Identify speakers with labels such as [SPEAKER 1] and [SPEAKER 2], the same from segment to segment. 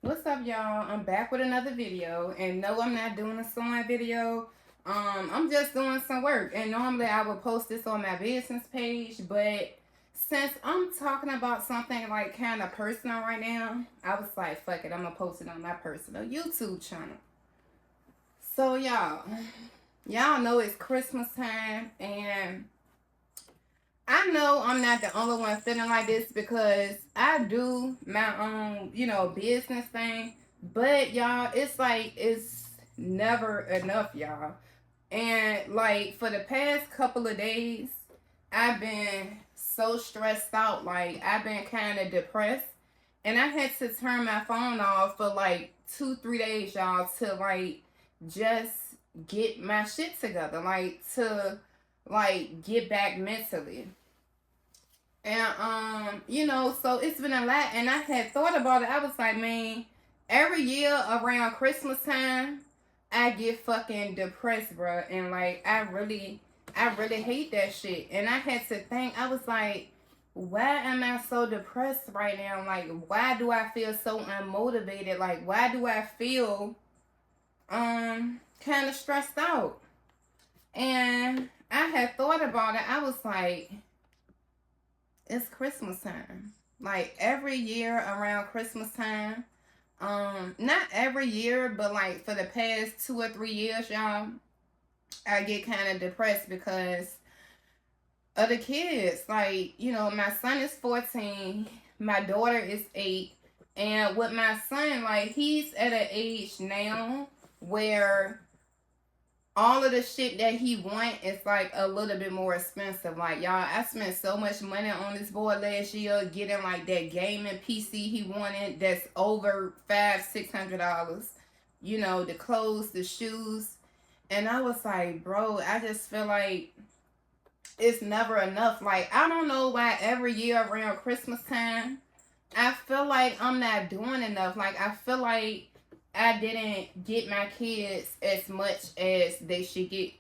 [SPEAKER 1] What's up, y'all? I'm back with another video, and no, I'm not doing a sewing video. I'm just doing some work, and normally I would post this on my business page, but since I'm talking about something like kind of personal right now, I was like, fuck it, I'm gonna post it on my personal YouTube channel. So y'all know it's Christmas time, and I know I'm not the only one feeling like this because I do my own, business thing. But y'all, it's like it's never enough, y'all. And like for the past couple of days, I've been so stressed out. Like I've been kind of depressed. And I had to turn my phone off for like 2, 3 days, y'all, to like just get my shit together. Like to like get back mentally. And so it's been a lot, and I had thought about it. I was like, man, every year around Christmas time, I get fucking depressed, bro. And like I really hate that shit. And I had to think, I was like, why am I so depressed right now? Like, why do I feel so unmotivated? Like, why do I feel kind of stressed out? And I had thought about it. I was like, it's Christmas time. Like every year around Christmas time, not every year, but like for the past 2 or 3 years, y'all, I get kind of depressed because of the kids. Like, my son is 14, my daughter is 8, and with my son, like he's at an age now where all of the shit that he want is like a little bit more expensive. Like y'all, I spent so much money on this boy last year getting like that gaming PC he wanted that's over $500-600. The clothes, the shoes. And I was like, bro, I just feel like it's never enough. Like I don't know why every year around Christmas time I feel like I'm not doing enough. Like I feel like I didn't get my kids as much as they should get.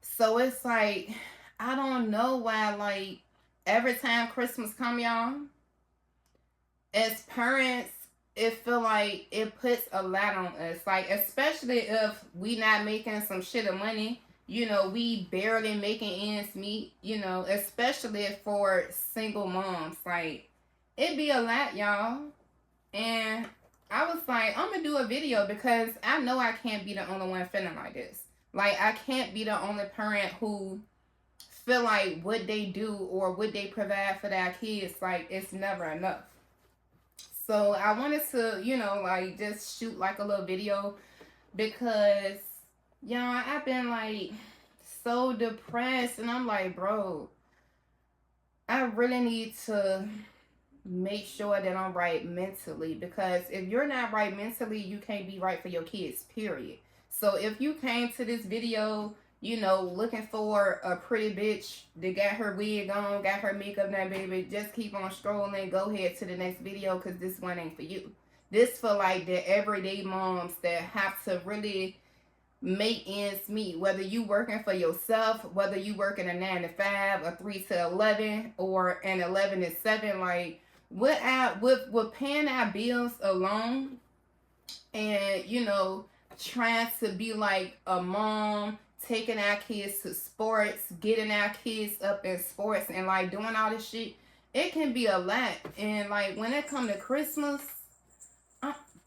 [SPEAKER 1] So it's like I don't know why like every time Christmas come, y'all, as parents, it feel like it puts a lot on us. Like especially if we not making some shit of money. We barely making ends meet, especially for single moms. Like it be a lot, y'all. And I was like, I'm gonna do a video because I know I can't be the only one feeling like this. Like I can't be the only parent who feel like what they do or what they provide for their kids, like it's never enough. So I wanted to, like just shoot like a little video because I've been like so depressed, and I'm like, bro, I really need to make sure that I'm right mentally, because if you're not right mentally, you can't be right for your kids, period. So if you came to this video, looking for a pretty bitch that got her wig on, got her makeup done, baby, just keep on strolling. Go ahead to the next video because this one ain't for you. This for like the everyday moms that have to really make ends meet, whether you working for yourself, whether you working a 9 to 5, a 3 to 11, or an 11 to 7. Like with paying our bills alone, and trying to be like a mom, taking our kids to sports, getting our kids up in sports, and like doing all this shit, it can be a lot. And like when it come to Christmas,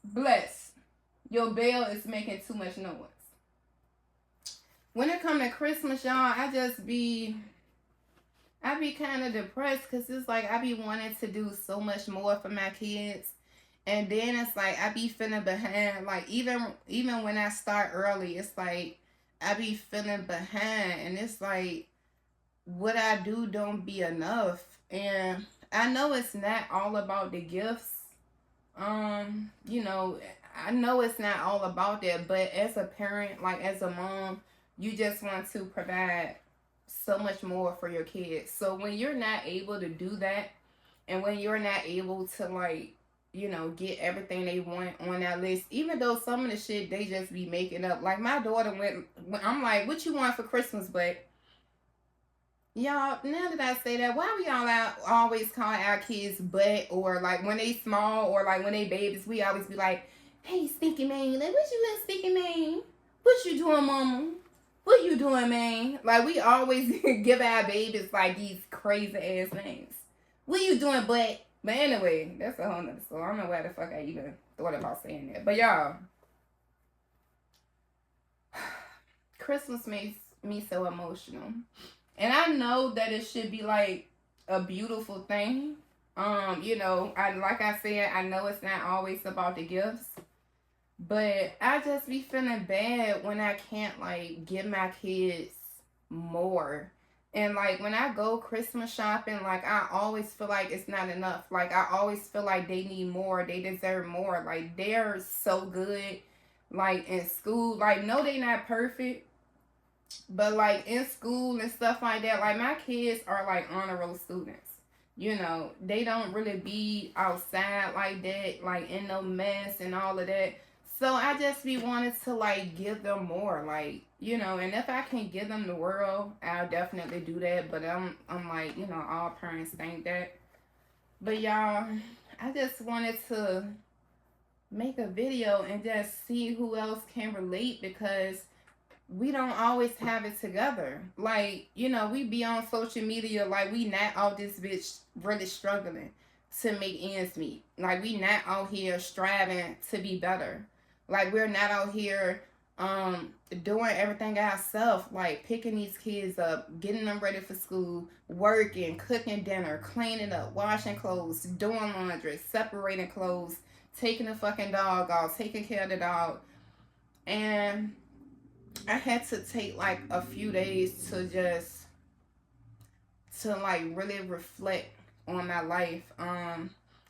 [SPEAKER 1] bless, your bell is making too much noise. When it come to Christmas, y'all, I be kind of depressed because it's like I be wanting to do so much more for my kids, and then it's like I be feeling behind. Like even when I start early, it's like I be feeling behind, and it's like what I do don't be enough. And I know it's not all about the gifts. I know it's not all about that, but as a parent, like as a mom, you just want to provide so much more for your kids. So when you're not able to do that, and when you're not able to like, get everything they want on that list, even though some of the shit they just be making up. Like my daughter I'm like, what you want for Christmas? But Y'all, now that I say that, why we all out always call our kids butt, or like when they small, or like when they babies, we always be like, "Hey, stinky man, like what you doing, stinky man? What you doing, mama? What you doing, man?" Like we always give our babies like these crazy ass names. What you doing, butt? But anyway, that's a whole nother story. I don't know why the fuck I even thought about saying that. But y'all, Christmas makes me so emotional. And I know that it should be like a beautiful thing. You know, I like I said, I know it's not always about the gifts, but I just be feeling bad when I can't like give my kids more. And like when I go Christmas shopping, like I always feel like it's not enough. Like I always feel like they need more, they deserve more. Like they're so good like in school. Like no, they not perfect, but like in school and stuff like that, like my kids are like honor roll students. You know, they don't really be outside like that, like in no mess and all of that. So I just be wanting to like give them more, like, you know, and if I can give them the world, I'll definitely do that. But I'm like, you know, all parents think that. But y'all, I just wanted to make a video and just see who else can relate, because we don't always have it together. Like, you know, we be on social media like we not all this bitch really struggling to make ends meet. Like we not out here striving to be better. Like we're not out here doing everything ourselves, like picking these kids up, getting them ready for school, working, cooking dinner, cleaning up, washing clothes, doing laundry, separating clothes, taking the fucking dog off, taking care of the dog. And I had to take like a few days to just to like really reflect on my life.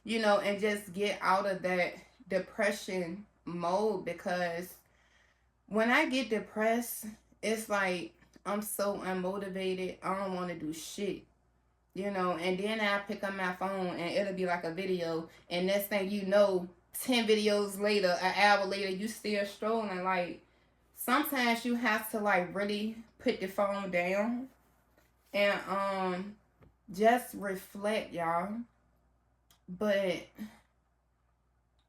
[SPEAKER 1] You know, and just get out of that depression mode, because when I get depressed, it's like I'm so unmotivated. I don't want to do shit. You know, and then I pick up my phone and it'll be like a video, and next thing you know, 10 videos later, an hour later, you still strolling. Like sometimes you have to like really put the phone down and just reflect, y'all. But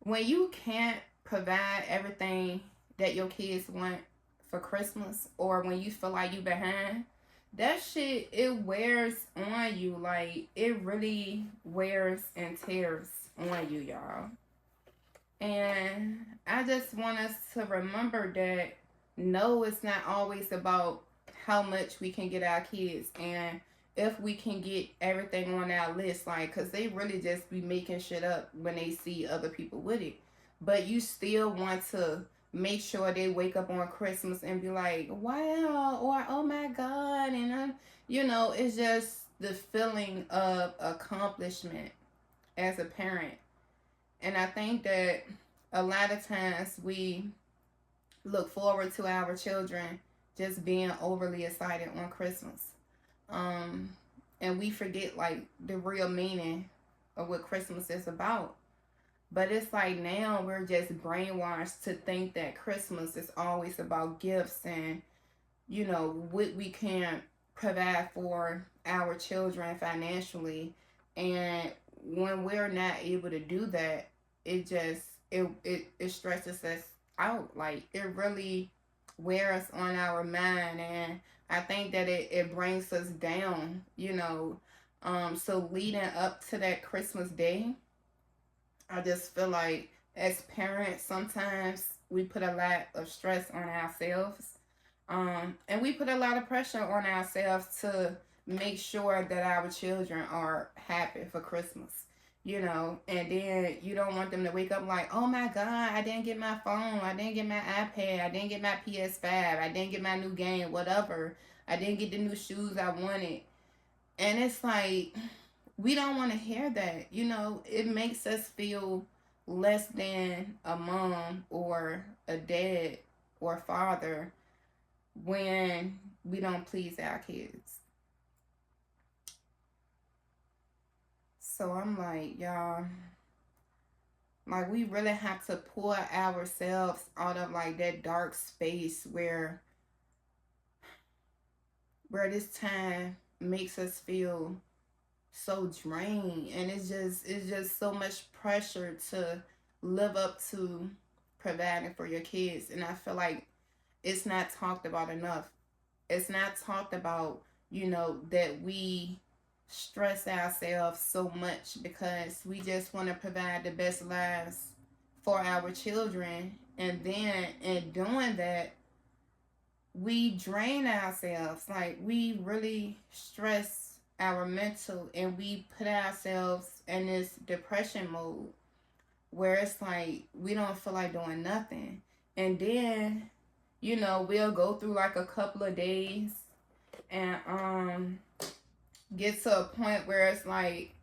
[SPEAKER 1] when you can't provide everything that your kids want for Christmas, or when you feel like you behind, that shit, it wears on you. Like it really wears and tears on you, y'all. And I just want us to remember that no, it's not always about how much we can get our kids, and if we can get everything on our list, like, because they really just be making shit up when they see other people with it. But you still want to make sure they wake up on Christmas and be like, wow, or oh my God. And, you know, it's just the feeling of accomplishment as a parent. And I think that a lot of times we look forward to our children just being overly excited on Christmas. Um, and we forget like the real meaning of what Christmas is about. But it's like now we're just brainwashed to think that Christmas is always about gifts and, you know, what we can provide for our children financially. And when we're not able to do that, it just it stresses us out. Like it really wears on our mind, and I think that it brings us down, you know. So leading up to that Christmas day, I just feel like as parents sometimes we put a lot of stress on ourselves. And we put a lot of pressure on ourselves to make sure that our children are happy for Christmas, you know. And then you don't want them to wake up like, oh my God, I didn't get my phone, I didn't get my iPad, I didn't get my PS5, I didn't get my new game, whatever, I didn't get the new shoes I wanted. And it's like, we don't want to hear that. You know, it makes us feel less than a mom or a dad or father when we don't please our kids. So I'm like, y'all, like we really have to pull ourselves out of like that dark space where this time makes us feel so drained, and it's just so much pressure to live up to providing for your kids. And I feel like it's not talked about enough. It's not talked about, that we stress ourselves so much because we just want to provide the best lives for our children. And then in doing that, we drain ourselves. Like, we really stress our mental, and we put ourselves in this depression mode where it's like we don't feel like doing nothing. And then, we'll go through like a couple of days and get to a point where it's like,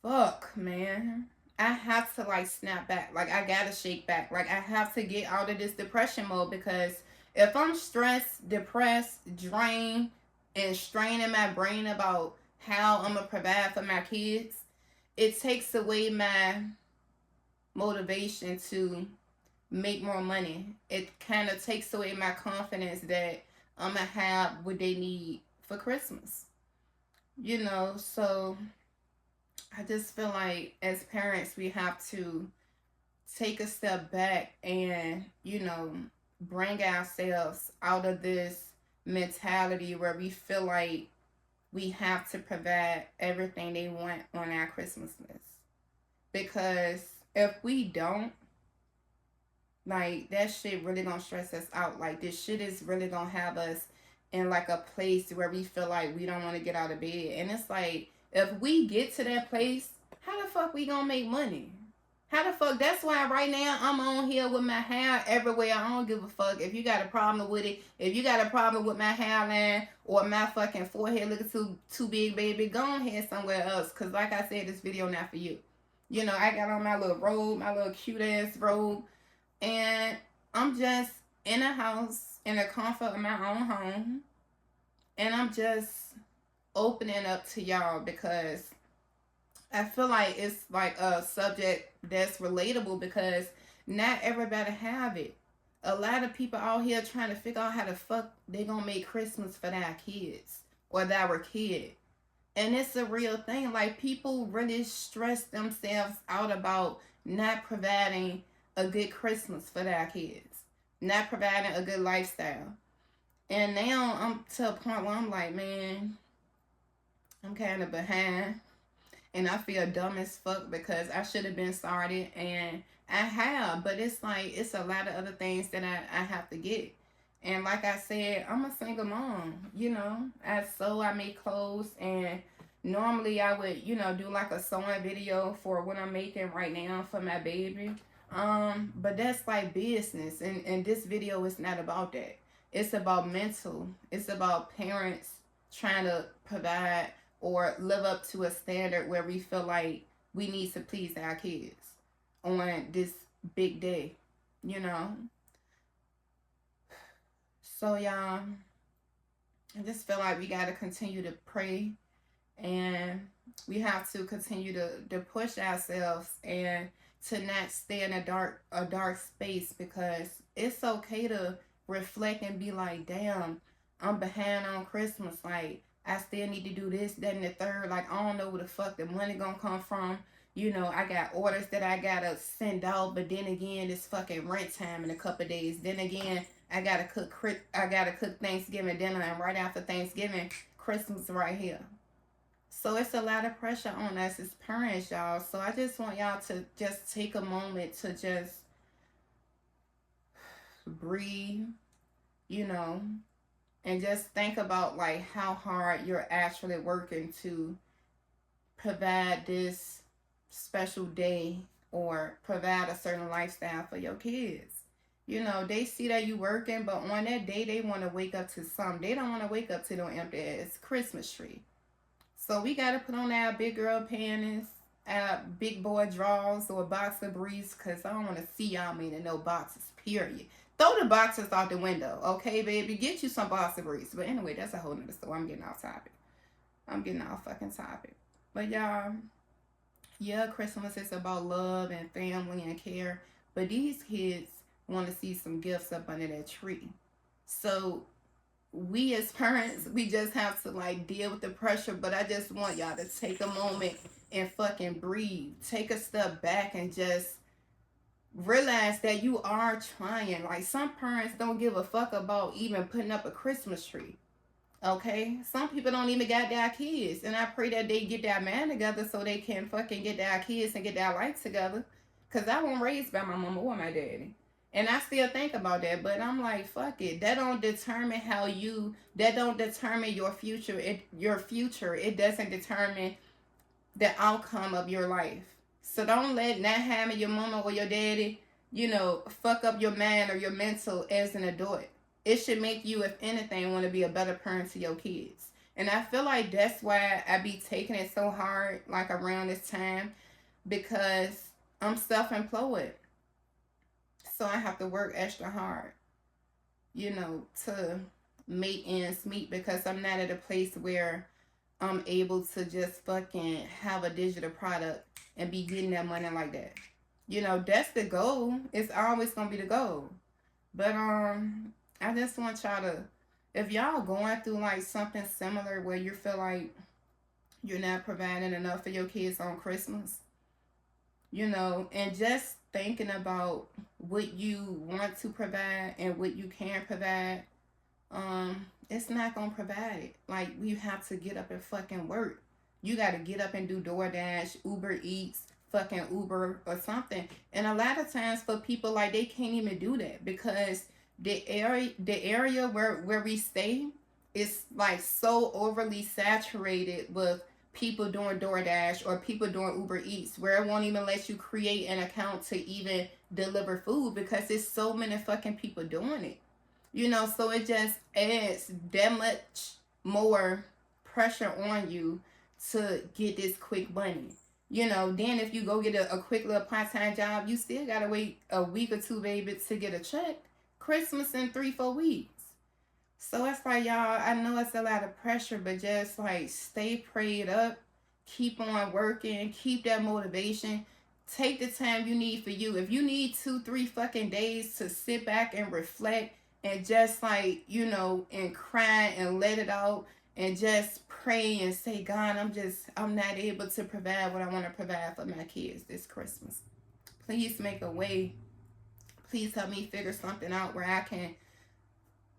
[SPEAKER 1] fuck, man. I have to like snap back. Like, I gotta shake back. Like, I have to get out of this depression mode, because if I'm stressed, depressed, drained, and straining my brain about how I'm gonna provide for my kids, it takes away my motivation to make more money. It kind of takes away my confidence that I'm gonna have what they need for Christmas. So I just feel like as parents, we have to take a step back and, bring ourselves out of this mentality where we feel like we have to provide everything they want on our Christmas list. Because if we don't, like, that shit really gonna stress us out. Like, this shit is really gonna have us in like a place where we feel like we don't want to get out of bed. And it's like, if we get to that place, how the fuck we gonna make money? How the fuck? That's why right now I'm on here with my hair everywhere. I don't give a fuck if you got a problem with it. If you got a problem with my hairline or my fucking forehead looking too big, baby, go ahead somewhere else. Cause like I said, this video not for you. I got on my little robe, my little cute ass robe, and I'm just in a house in the comfort of my own home, and I'm just opening up to y'all because I feel like it's like a subject that's relatable, because not everybody have it. A lot of people out here trying to figure out how the fuck they gonna make Christmas for their kids or their kid. And it's a real thing. Like, people really stress themselves out about not providing a good Christmas for their kids, not providing a good lifestyle. And now I'm to a point where I'm like, man, I'm kind of behind. And I feel dumb as fuck because I should have been started, and I have. But it's like, it's a lot of other things that I have to get. And like I said, I'm a single mom. I make clothes, and normally I would, do like a sewing video for what I'm making right now for my baby. But that's like business, and this video is not about that. It's about mental. It's about parents trying to provide or live up to a standard where we feel like we need to please our kids on this big day, you know? So, y'all, I just feel like we got to continue to pray, and we have to continue to push ourselves and to not stay in a dark space, because it's okay to reflect and be like, damn, I'm behind on Christmas. Like, I still need to do this, that, and the third. Like, I don't know where the fuck the money gonna come from. I got orders that I gotta send out, but then again, it's fucking rent time in a couple of days. Then again, I gotta cook Thanksgiving dinner, and right after Thanksgiving, Christmas right here. So it's a lot of pressure on us as parents, y'all. So I just want y'all to just take a moment to just breathe, and just think about like how hard you're actually working to provide this special day or provide a certain lifestyle for your kids. They see that you working, but on that day they want to wake up to something. They don't want to wake up to no empty ass Christmas tree. So we got to put on our big girl panties, our big boy drawers, or boxer briefs, because I don't want to see y'all meaning no boxes, period. Throw the boxers out the window, okay, baby? Get you some boxer briefs. But anyway, that's a whole nother story. I'm getting off topic. I'm getting off fucking topic. But y'all, yeah, Christmas is about love and family and care. But these kids want to see some gifts up under that tree. So we as parents, we just have to like deal with the pressure. But I just want y'all to take a moment and fucking breathe. Take a step back and just realize that you are trying. Like, some parents don't give a fuck about even putting up a Christmas tree. Okay? Some people don't even got their kids. And I pray that they get their man together so they can fucking get their kids and get their life together. Because I wasn't raised by my mama or my daddy. And I still think about that. But I'm like, fuck it. That don't determine that don't determine your future. It doesn't determine the outcome of your life. So don't let not having your mama or your daddy, fuck up your mind or your mental as an adult. It should make you, if anything, want to be a better parent to your kids. And I feel like that's why I be taking it so hard, like around this time, because I'm self-employed. So I have to work extra hard, to make ends meet, because I'm not at a place where I'm able to just fucking have a digital product and be getting that money like that. That's the goal. It's always gonna be the goal. But I just want y'all to, if y'all going through like something similar where you feel like you're not providing enough for your kids on Christmas, and just thinking about what you want to provide and what you can provide, it's not gonna provide it. Like, you have to get up and fucking work. You gotta get up and do DoorDash, Uber Eats, fucking Uber or something. And a lot of times for people, like, they can't even do that because the area where we stay is like so overly saturated with people doing DoorDash or people doing Uber Eats, where it won't even let you create an account to even deliver food because there's so many fucking people doing it. So it just adds that much more pressure on you to get this quick money. Then if you go get a quick little part-time job, you still gotta wait a week or two, baby, to get a check. Christmas in 3-4 weeks. So it's like, y'all, I know it's a lot of pressure, but just like stay prayed up, keep on working, keep that motivation. Take the time you need for you. If you need 2-3 fucking days to sit back and reflect and just like, and cry and let it out and just pray and say, God, I'm not able to provide what I want to provide for my kids this Christmas. Please make a way. Please help me figure something out where I can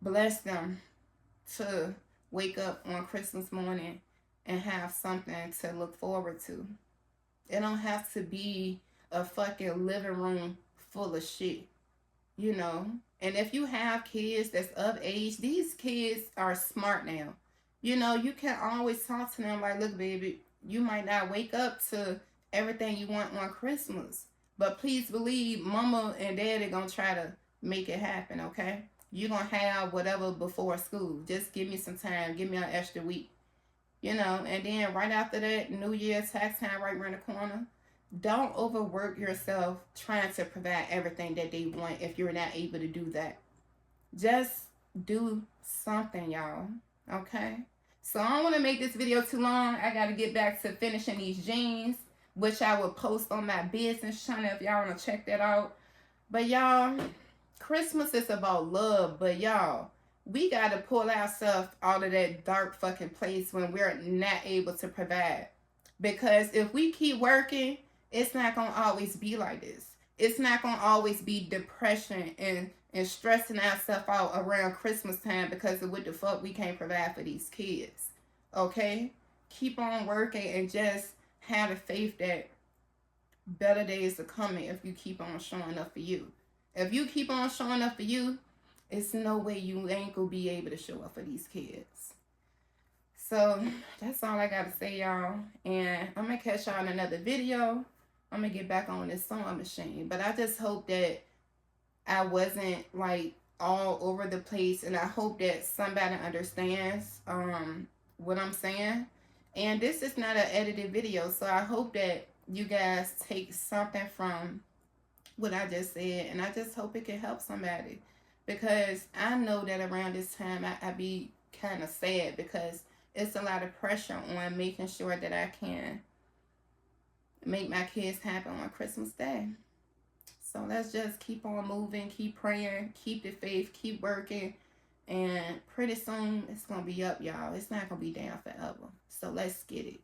[SPEAKER 1] bless them to wake up on Christmas morning and have something to look forward to. It don't have to be a fucking living room full of shit, And if you have kids that's of age, these kids are smart now. You can always talk to them like, look, baby, you might not wake up to everything you want on Christmas. But please believe mama and daddy gonna try to make it happen, okay? You're gonna have whatever before school. Just give me some time. Give me an extra week. And then right after that, New Year's tax time right around the corner. Don't overwork yourself trying to provide everything that they want if you're not able to do that. Just do something, y'all. Okay? So I don't want to make this video too long. I got to get back to finishing these jeans, which I will post on my business channel if y'all want to check that out. But y'all, Christmas is about love. But y'all, we got to pull ourselves out of that dark fucking place when we're not able to provide. Because if we keep working, it's not going to always be like this. It's not going to always be depression and stressing ourselves out around Christmas time because of what the fuck we can't provide for these kids. Okay? Keep on working and just have the faith that better days are coming if you keep on showing up for you. If you keep on showing up for you, it's no way you ain't going to be able to show up for these kids. So, that's all I got to say, y'all. And I'm going to catch y'all in another video. I'm going to get back on this sewing machine. But I just hope that I wasn't like all over the place, and I hope that somebody understands what I'm saying. And this is not an edited video, so I hope that you guys take something from what I just said, and I just hope it can help somebody, because I know that around this time I be kind of sad because it's a lot of pressure on making sure that I can make my kids happy on Christmas Day. So let's just keep on moving, keep praying, keep the faith, keep working, And pretty soon it's gonna be up, y'all. It's not gonna be down forever. So let's get it.